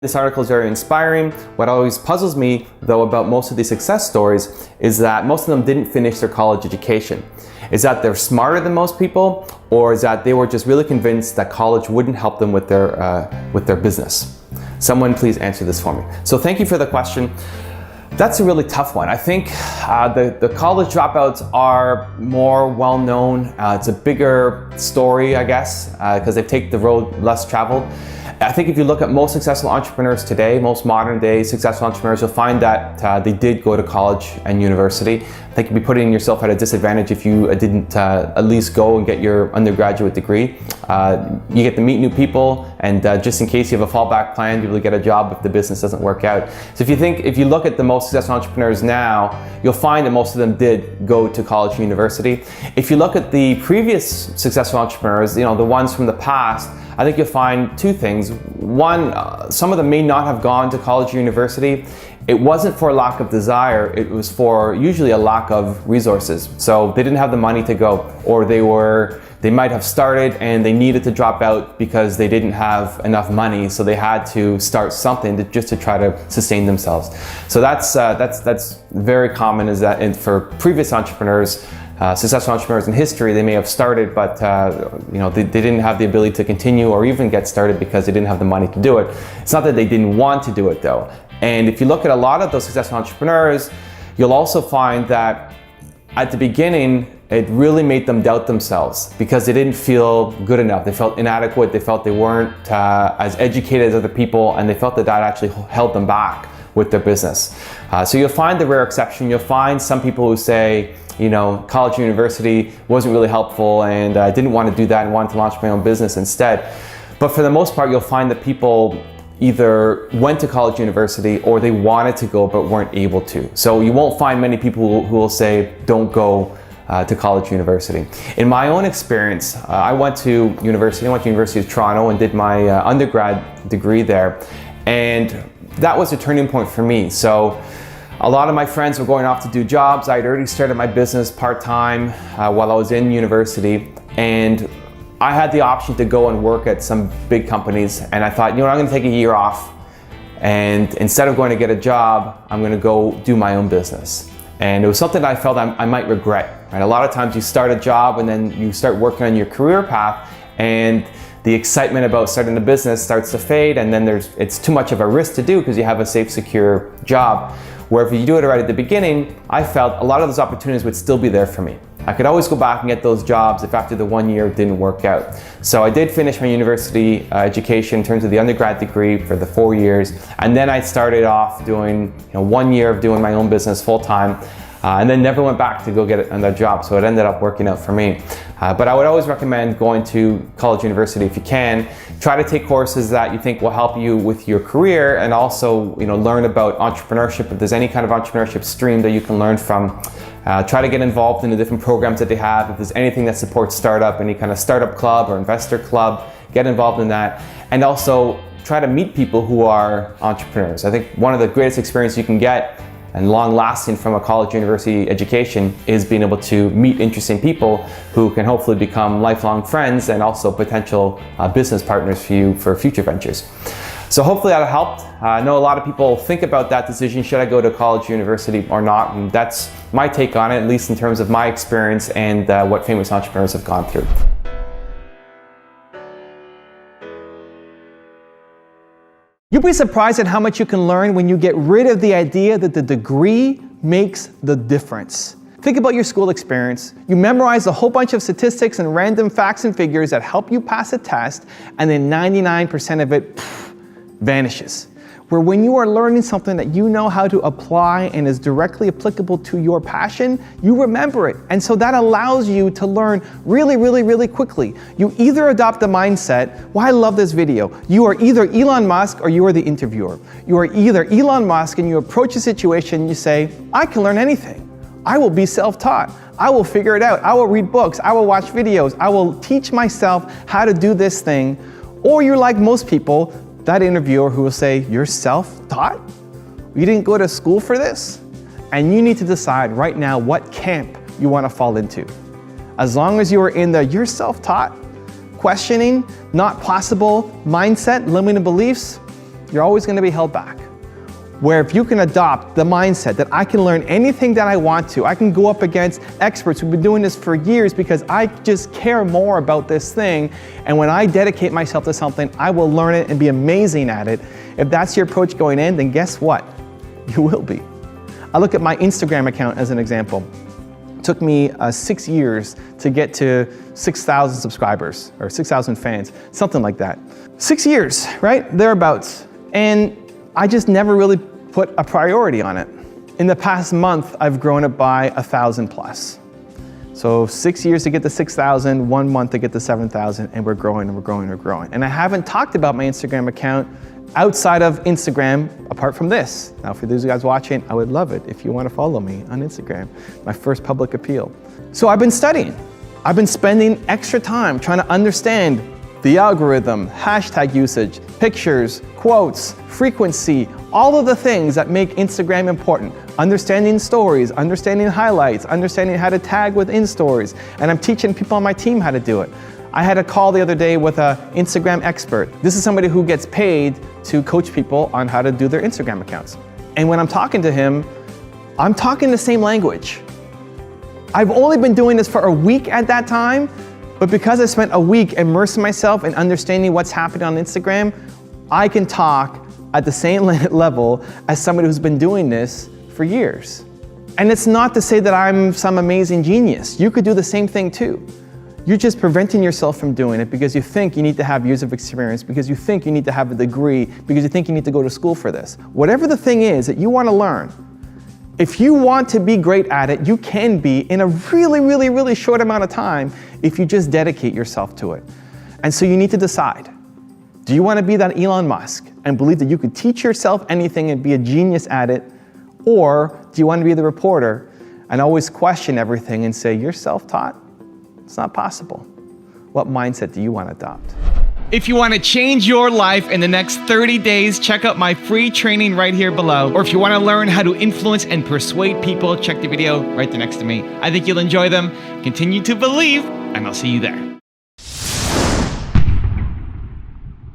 This article is very inspiring. What always puzzles me, though, about most of these success stories is that most of them didn't finish their college education. Is that they're smarter than most people, or is that they were just really convinced that college wouldn't help them with their business? Someone please answer this for me. So thank you for the question. That's a really tough one. I think the college dropouts are more well known. It's a bigger story, I guess, because they take the road less traveled. I think if you look at most successful entrepreneurs today, most modern day successful entrepreneurs, you'll find that they did go to college and university. I think you'd be putting yourself at a disadvantage if you didn't at least go and get your undergraduate degree. You get to meet new people, and just in case you have a fallback plan, you'll get a job if the business doesn't work out. So if you look at the most successful entrepreneurs now, you'll find that most of them did go to college and university. If you look at the previous successful entrepreneurs, the ones from the past, I think you'll find two things. One, some of them may not have gone to college or university. It wasn't for a lack of desire, it was for usually a lack of resources. So they didn't have the money to go, or they might have started and they needed to drop out because they didn't have enough money, so they had to start something just to try to sustain themselves. So that's very common, is that for previous entrepreneurs, successful entrepreneurs in history, they may have started, but they didn't have the ability to continue or even get started because they didn't have the money to do it. It's not that they didn't want to do it though. And if you look at a lot of those successful entrepreneurs, you'll also find that at the beginning, it really made them doubt themselves because they didn't feel good enough. They felt inadequate. They felt they weren't as educated as other people, and they felt that actually held them back with their business. So you'll find the rare exception. You'll find some people who say, college and university wasn't really helpful, and I didn't want to do that and wanted to launch my own business instead. But for the most part, you'll find that people either went to college, university, or they wanted to go but weren't able to. So you won't find many people who will say, don't go to college, university. In my own experience, I went to University of Toronto and did my undergrad degree there. And that was a turning point for me. So a lot of my friends were going off to do jobs. I had already started my business part-time while I was in university, and I had the option to go and work at some big companies, and I thought, I'm going to take a year off, and instead of going to get a job, I'm going to go do my own business. And it was something that I felt I might regret. Right? A lot of times you start a job and then you start working on your career path, and the excitement about starting a business starts to fade, and then it's too much of a risk to do because you have a safe, secure job. Where if you do it right at the beginning, I felt a lot of those opportunities would still be there for me. I could always go back and get those jobs if after the 1 year it didn't work out. So I did finish my university education in terms of the undergrad degree for the 4 years, and then I started off doing 1 year of doing my own business full time, and then never went back to go get another job. So it ended up working out for me. But I would always recommend going to college, university if you can. Try to take courses that you think will help you with your career, and also learn about entrepreneurship. If there's any kind of entrepreneurship stream that you can learn from, try to get involved in the different programs that they have. If there's anything that supports startup, any kind of startup club or investor club, get involved in that. And also try to meet people who are entrepreneurs. I think one of the greatest experiences you can get and long-lasting from a college university education is being able to meet interesting people who can hopefully become lifelong friends and also potential business partners for you for future ventures. So hopefully that helped. I know a lot of people think about that decision, should I go to college, university or not? And that's my take on it, at least in terms of my experience and what famous entrepreneurs have gone through. You'll be surprised at how much you can learn when you get rid of the idea that the degree makes the difference. Think about your school experience. You memorize a whole bunch of statistics and random facts and figures that help you pass a test, and then 99% of it vanishes. Where when you are learning something that you know how to apply and is directly applicable to your passion, you remember it. And so that allows you to learn really, really, really quickly. You either adopt the mindset, well, I love this video. You are either Elon Musk or you are the interviewer. You are either Elon Musk and you approach a situation and you say, I can learn anything. I will be self-taught. I will figure it out. I will read books. I will watch videos. I will teach myself how to do this thing. Or you're like most people, that interviewer who will say, you're self-taught? You didn't go to school for this? And you need to decide right now what camp you want to fall into. As long as you are in the you're self-taught, questioning, not possible mindset, limiting beliefs, you're always going to be held back. Where if you can adopt the mindset that I can learn anything that I want to, I can go up against experts who've been doing this for years because I just care more about this thing, and when I dedicate myself to something, I will learn it and be amazing at it. If that's your approach going in, then guess what? You will be. I look at my Instagram account as an example. It took me 6 years to get to 6,000 subscribers, or 6,000 fans, something like that. 6 years, right? Thereabouts. And I just never really put a priority on it. In the past month, I've grown it by 1,000 plus. So 6 years to get to 6,000, 1 month to get to 7,000, and we're growing and we're growing and we're growing. And I haven't talked about my Instagram account outside of Instagram, apart from this. Now, for those of you guys watching, I would love it if you want to follow me on Instagram, my first public appeal. So I've been studying. I've been spending extra time trying to understand the algorithm, hashtag usage, pictures, quotes, frequency, all of the things that make Instagram important. Understanding stories, understanding highlights, understanding how to tag within stories. And I'm teaching people on my team how to do it. I had a call the other day with an Instagram expert. This is somebody who gets paid to coach people on how to do their Instagram accounts. And when I'm talking to him, I'm talking the same language. I've only been doing this for a week at that time, but because I spent a week immersing myself in understanding what's happening on Instagram, I can talk at the same level as somebody who's been doing this for years. And it's not to say that I'm some amazing genius. You could do the same thing too. You're just preventing yourself from doing it because you think you need to have years of experience, because you think you need to have a degree, because you think you need to go to school for this. Whatever the thing is that you want to learn, if you want to be great at it, you can be in a really, really, really short amount of time if you just dedicate yourself to it. And so you need to decide. Do you want to be that Elon Musk and believe that you could teach yourself anything and be a genius at it? Or do you want to be the reporter and always question everything and say, you're self-taught? It's not possible. What mindset do you want to adopt? If you want to change your life in the next 30 days, check out my free training right here below. Or if you want to learn how to influence and persuade people, check the video right there next to me. I think you'll enjoy them. Continue to believe, and I'll see you there.